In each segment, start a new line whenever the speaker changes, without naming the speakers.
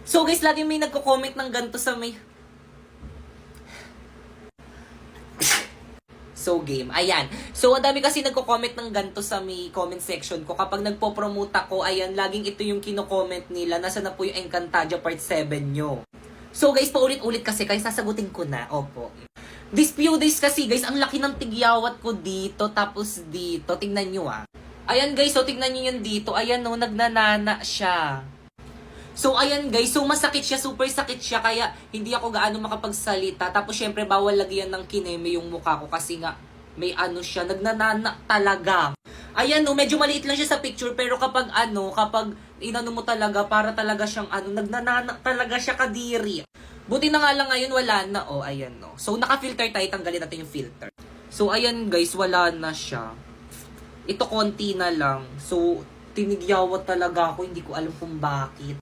So guys, lagi may nagko-comment ng ganito sa may... So game, ayan. So ang dami kasi nagko-comment ng ganito sa may comment section ko. Kapag nagpo-promote ako, ayan, laging ito yung kino-comment nila. Nasa na po yung Encantadia Part 7 nyo. So guys, paulit-ulit kasi, kaya sasagutin ko na. Opo. This few days kasi guys, ang laki ng tigyawat ko dito. Tapos dito, tingnan nyo ah. Ayan guys, so tingnan nyo yan dito. Ayan no, nagnanana siya. So, ayan guys. So, masakit siya. Super sakit siya. Kaya, hindi ako gaano makapagsalita. Tapos, syempre, bawal lagyan ng kineme yung mukha ko. Kasi nga, may ano siya. Nagnanana talaga. Ayan, no. Medyo maliit lang siya sa picture. Pero kapag inano mo talaga, para talaga siyang nagnanana talaga siya kadiri. Buti na nga lang ngayon, wala na. Oh, ayan, no. So, naka-filter tayo. Tanggalin natin yung filter. So, ayan guys. Wala na siya. Ito, konti na lang. So, tinigyawat talaga ako. Hindi ko alam kung bakit.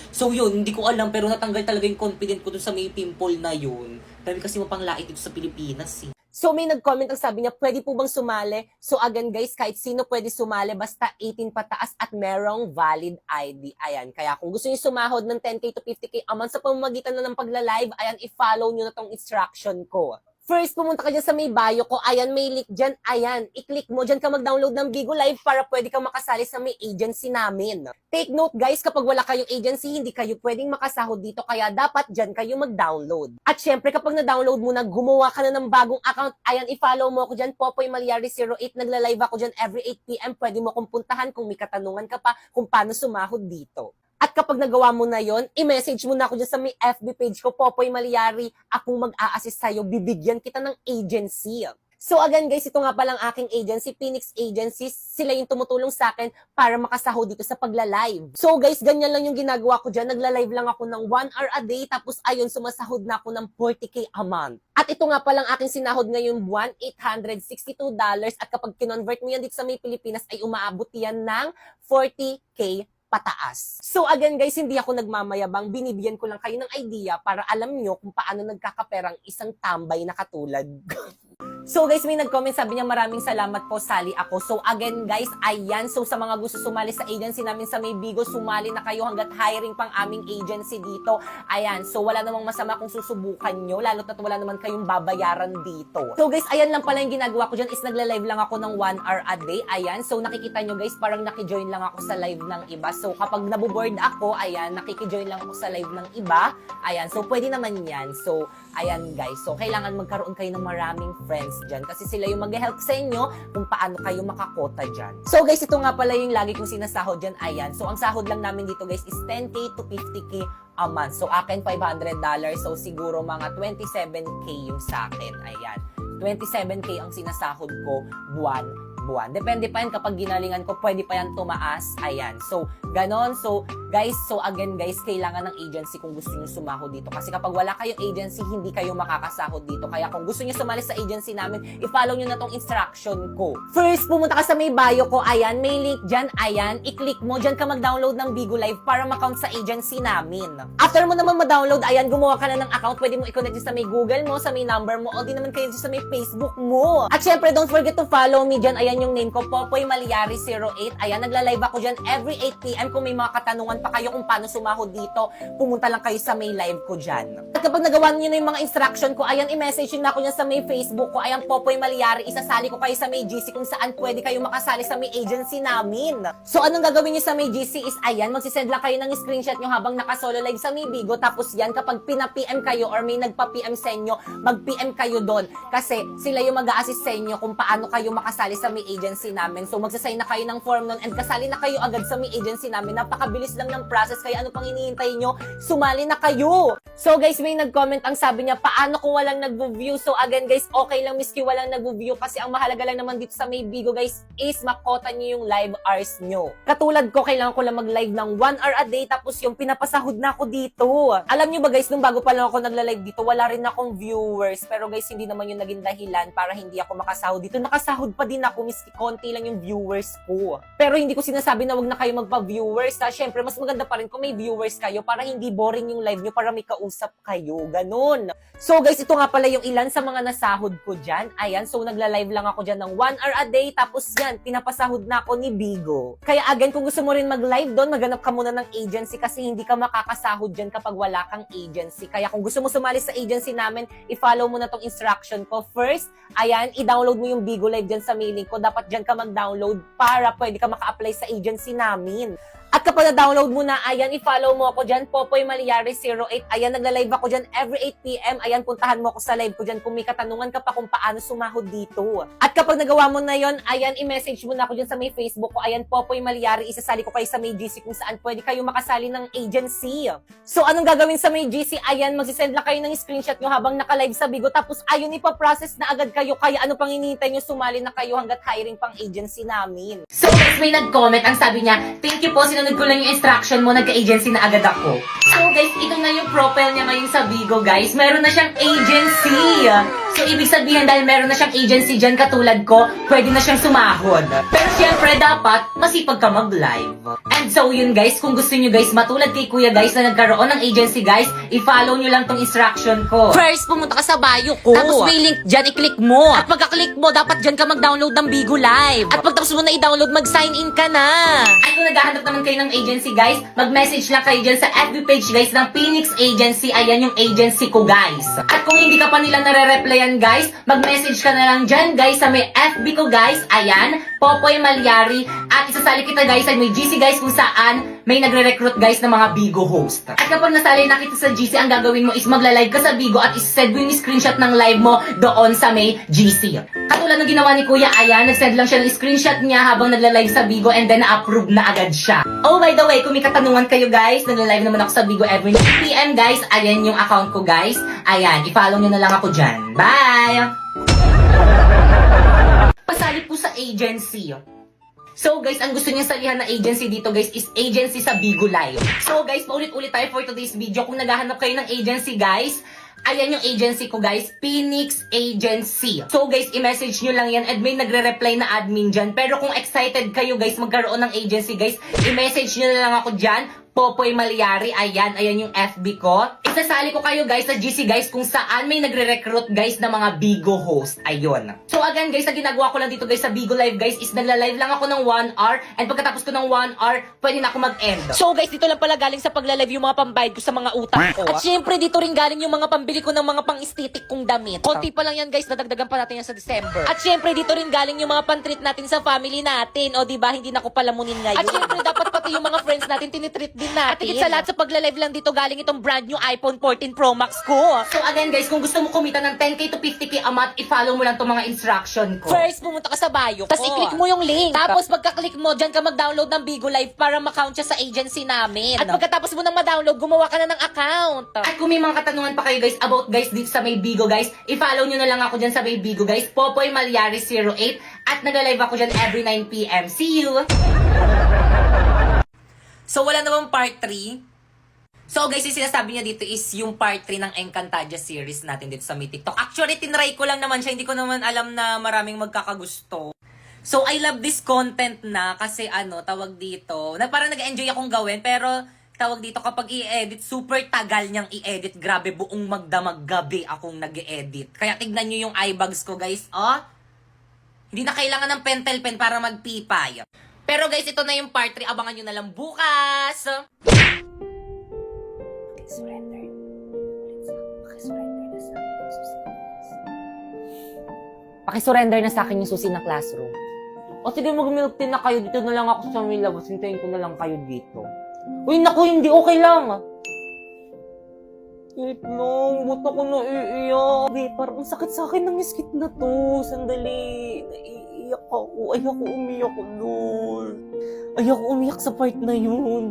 So yun, hindi ko alam pero natanggal talaga yung confident ko dun sa may pimple na yun. Dahil kasi mapanglait dito sa Pilipinas eh.
So may nag-comment ang sabi niya, pwede po bang sumali? So again guys, kahit sino pwede sumali, basta 18 pataas at merong valid ID. Ayan, kaya kung gusto niyo sumahod ng 10k to 50k a month sa pamamagitan na ng pagla-live, ayan, i-follow niyo na tong instruction ko. First, pumunta ka dyan sa may bio ko. Ayan, may link dyan. Ayan, i-click mo. Dyan ka mag-download ng Bigo Live para pwede kang makasali sa may agency namin. Take note guys, kapag wala kayong agency, hindi kayo pwedeng makasahod dito. Kaya dapat dyan kayo mag-download. At syempre, kapag na-download mo na, gumawa ka na ng bagong account. Ayan, i-follow mo ako dyan. Popoy Malyari 08. Nagla-live ako dyan every 8 p.m. Pwede mo kong puntahan kung may katanungan ka pa kung paano sumahod dito. At kapag nagawa mo na yon, i-message mo na ako dyan sa may FB page ko, Popoy Malyari. Akong mag-a-assist sa'yo, bibigyan kita ng agency. So again guys, ito nga palang aking agency, Phoenix Agencies. Sila yung tumutulong sa akin para makasahod dito sa pagla-live. So guys, ganyan lang yung ginagawa ko dyan. Nagla-live lang ako ng 1 hour a day, tapos ayun, sumasahod na ako ng 40k a month. At ito nga palang aking sinahod ngayong buwan, $862. At kapag kinonvert mo yan dito sa may Pilipinas, ay umaabot yan ng 40k pataas. So again guys, hindi ako nagmamayabang, binibigyan ko lang kayo ng idea para alam nyo kung paano nagkakaperang isang tambay na katulad. So guys, may nag-comment, sabi niya maraming salamat po, sali ako. So again guys, ayan. So sa mga gusto sumali sa agency namin sa may Bigo, sumali na kayo hanggat hiring pang aming agency dito. Ayan, so wala namang masama kung susubukan nyo, lalo't at wala naman kayong babayaran dito. So guys, ayan lang pala yung ginagawa ko dyan is nagla-live lang ako ng 1 hour a day. Ayan, so nakikita nyo guys, parang nakijoin lang ako sa live ng iba. So kapag naboboard ako, ayan, nakikijoin lang ako sa live ng iba. Ayan, so pwede naman yan. So ayan guys, so kailangan magkaroon kayo ng maraming friends dyan kasi sila yung mag-help sa inyo kung paano kayo makakota dyan. So guys, ito nga pala yung lagi kong sinasahod dyan. Ayan, so ang sahod lang namin dito guys is 10k to 50k a month. So akin $500, so siguro mga 27k yung sa akin. Ayan, 27k ang sinasahod ko buwan. Depende pa yan kapag ginalingan ko, pwede pa yan tumaas. Ayan. So, ganon. So, guys, again guys, kailangan ng agency kung gusto nyo sumahod dito. Kasi kapag wala kayong agency, hindi kayo makakasahod dito. Kaya kung gusto nyo sumali sa agency namin, i-follow nyo na tong instruction ko. First, pumunta ka sa may bio ko. Ayan, may link dyan. Ayan, i-click mo. Dyan ka mag-download ng Bigo Live para ma-count sa agency namin. After mo naman ma-download, ayan, gumawa ka na ng account. Pwede mo i-connect sa may Google mo, sa may number mo, o di naman kayo sa may Facebook mo. At syempre, don't forget to follow me dyan. Ayan yung name ko, Popoy Malyari 08. Ayan, nagla-live ako dyan every 8 p.m. Kung may mga katanungan pa kayo kung paano sumahod dito, pumunta lang kayo sa may live ko dyan. At kapag nagawa niyo na yung mga instruction ko, ayan, i-message na ako dyan sa may Facebook ko. Ayan, Popoy Malyari, isasali ko kayo sa may GC kung saan pwede kayo makasali sa may agency namin. So, anong gagawin niyo sa may GC is, ayan, magsisend lang kayo ng screenshot nyo habang nakasolo live sa may Bigo. Tapos yan, kapag pina-PM kayo or may nagpa-PM sa inyo, mag-PM kayo doon. Kasi sila yung mag-a-assist sa inyo kung paano kayo makasali sa may agency namin. So magsasign na kayo ng form nun and kasali na kayo agad sa may agency namin. Napakabilis lang ng process, kaya ano pang hinihintay nyo? Sumali na kayo! So guys, may nag-comment ang sabi niya, paano kung walang nag-view? So again guys, okay lang miski walang nag-view kasi ang mahalaga lang naman dito sa may Bigo guys is makota nyo yung live hours nyo. Katulad ko, kailangan ko lang mag-live ng 1 hour a day tapos yung pinapasahod na ako dito. Alam nyo ba guys, nung bago pa lang ako nagla-live dito, wala rin akong viewers. Pero guys, hindi naman yung naging dahilan para hindi ako makasahod dito. Nakasahod pa din ako, maski konti lang yung viewers ko. Pero hindi ko sinasabi na wag na kayo magpa-viewers, ha? Syempre, mas maganda pa rin kung may viewers kayo para hindi boring yung live nyo, para may kausap kayo. Ganun. So guys, ito nga pala yung ilan sa mga nasahod ko dyan. Ayan, so nagla-live lang ako dyan ng 1 hour a day, tapos yan, pinapasahod na ako ni Bigo. Kaya again, kung gusto mo rin mag-live doon, maghanap ka muna ng agency kasi hindi ka makakasahod dyan kapag wala kang agency. Kaya kung gusto mo sumali sa agency namin, i-follow mo na tong instruction ko. First, ayan, i-download mo yung Bigo Live dyan sa mailing ko. Dapat dyan ka mag-download para pwede ka maka-apply sa agency namin. At kapag na-download mo na, ayan, i-follow mo ako dyan, Popoy Malyari 08. Ayan, nagla-live ako dyan every 8 p.m. Ayan, puntahan mo ako sa live ko dyan kung may katanungan ka pa kung paano sumahod dito. At kapag nagawa mo na yon, ayan, i-message mo na ako dyan sa may Facebook ko. Ayan, Popoy Malyari, isasali ko kayo sa may GC kung saan pwede kayo makasali ng agency. So, anong gagawin sa may GC? Ayan, magsisend lang kayo ng screenshot nyo habang naka-live sa Bigo. Tapos, ayun, ipaprocess na agad kayo. Kaya ano pang hinihintay nyo, sumali na kayo hanggat hiring pang agency namin.
So guys, may nag-comment, ang sabi niya, thank you po, sinunod ko lang yung instruction mo, nagka-agency na agad ako. So guys, ito na yung profile niya ngayon sa Bigo guys, meron na siyang agency. So ibig sabihin dahil meron na siyang agency dyan katulad ko, pwede na siyang sumahod. Pero syempre dapat, masipag ka mag-live. And so yun guys, kung gusto nyo guys, matulad kay Kuya guys na nagkaroon ng agency guys, i-follow nyo lang tong instruction ko.
First, pumunta ka sa bio ko. Tapos may link dyan, i-click mo. At pagka-click mo, dapat dyan ka mag-download ng Bigo Live. At pagtapos mo na i-download, mag-sign in ka na.
At kung naghahanap naman kayo ng agency guys, mag-message lang kayo dyan sa FB page guys ng Phoenix Agency. Ayan yung agency ko guys. At kung hindi ka pa nila nare-replyan guys, mag-message ka na lang dyan guys sa may FB ko guys. Ayan, Popoy Malyari. At isasali kita guys sa may GC guys kung saan may nagre-recruit guys ng mga Bigo host. At kapag nasali na kita sa GC, ang gagawin mo is magla-live ka sa Bigo at isend mo yung screenshot ng live mo doon sa may GC. Katulad ng ginawa ni Kuya, ayan, nag-send lang siya ng screenshot niya habang nagla-live sa Bigo and then na-approve na agad siya. Oh, by the way, kung may katanungan kayo guys, nagla-live naman ako sa Bigo every 9 PM guys. Ayan yung account ko guys. Ayan, i-follow nyo na lang ako dyan. Bye! Pasali po sa agency. So guys, ang gusto niya salihan na agency dito guys is agency sa Bigo Live. So guys, paulit-ulit tayo for today's video. Kung naghahanap kayo ng agency guys, ayan yung agency ko guys, Phoenix Agency. So guys, i-message nyo lang yan and may nagre-reply na admin dyan. Pero kung excited kayo guys magkaroon ng agency guys, i-message nyo na lang ako dyan, Popoy Malyari. Ayan, ayan yung FB ko. Isasali ko kayo guys sa GC guys kung saan may nagre-recruit guys ng mga Bigo host. Ayun. So again guys, na ginagawa ko lang dito guys sa Bigo Live guys is nagla-live lang ako ng 1 hour and pagkatapos ko ng 1 hour, pwede na ako mag-end.
So guys, dito lang pala galing sa pagla-live yung mga pambayad ko sa mga utang ko. At syempre, dito rin galing yung mga pambili ko ng mga pang-aesthetic kong damit. Konti pa lang yan guys, nadagdagan pa natin yan sa December. At syempre, dito rin galing yung mga pan-treat natin sa family natin. O diba, hindi na ko palamunin ngayon. At syempre, dapat pati yung mga friends natin tinitreat din natin. At higit sa lahat sa pagla-live lang dito galing itong brand new iPhone 14 Pro Max ko.
So again guys, kung gusto mo kumita ng 10k to 50k a month, i-follow mo lang itong mga instruction ko.
First, pumunta ka sa bio ko. Tapos i-click mo yung link. Tapos pagka-click mo, dyan ka mag-download ng Bigo Live para ma-count siya sa agency namin. At pagkatapos mo nang ma-download, gumawa ka na ng account.
At kung may mga katanungan pa kayo guys about guys dito sa may Bigo guys, i-follow nyo na lang ako dyan sa may Bigo guys, Popoy Malyari 08 at nagla-live ako dyan every 9 PM. See you! So wala namang part 3. So guys, yung sinasabi niya dito is yung part 3 ng Encantadia series natin dito sa may TikTok. Actually, tinry ko lang naman siya. Hindi ko naman alam na maraming magkakagusto. So I love this content na kasi tawag dito, na parang nag-enjoy akong gawin pero tawag dito kapag i-edit, super tagal niyang i-edit. Grabe, buong magdamag gabi akong nag-edit. Kaya tignan niyo yung eyebags ko guys. Oh, hindi na kailangan ng pentel pen para magpipay. Pero guys, ito na yung part 3. Abangan nyo na lang bukas.
Surrender. Pakisurrender na sa akin yung susi ng classroom. O sige, mag-milk tea na kayo. Dito na lang ako sa may labas. Hintayin ko na lang kayo dito. Uy, naku, hindi. Okay lang. Wait lang. Ba't ako naiiyak? Wait, parang sakit sa akin ng skit na to. Sandali. Naiiyak ako. Ayoko umiyak doon. Ayoko umiyak sa part na yun.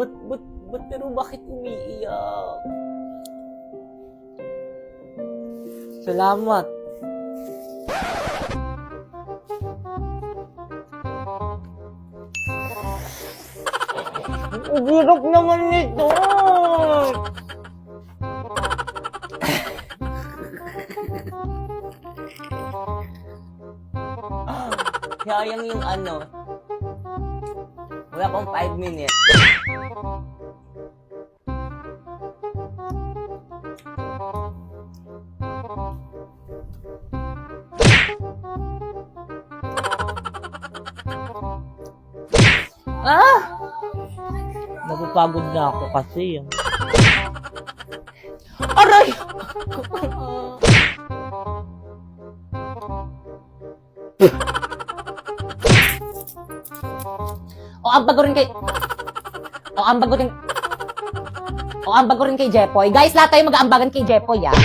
Pero bakit umiiyak? Salamat. Ang hirap naman nito. Sayang yung ano. Wala pang 5 minutes. Ah!
Napapagod na ako kasi.
Aray! O ang bago rin kay... O ang bago rin kay Jepoy. Guys, lahat tayo mag-aambagan kay Jepoy, ah.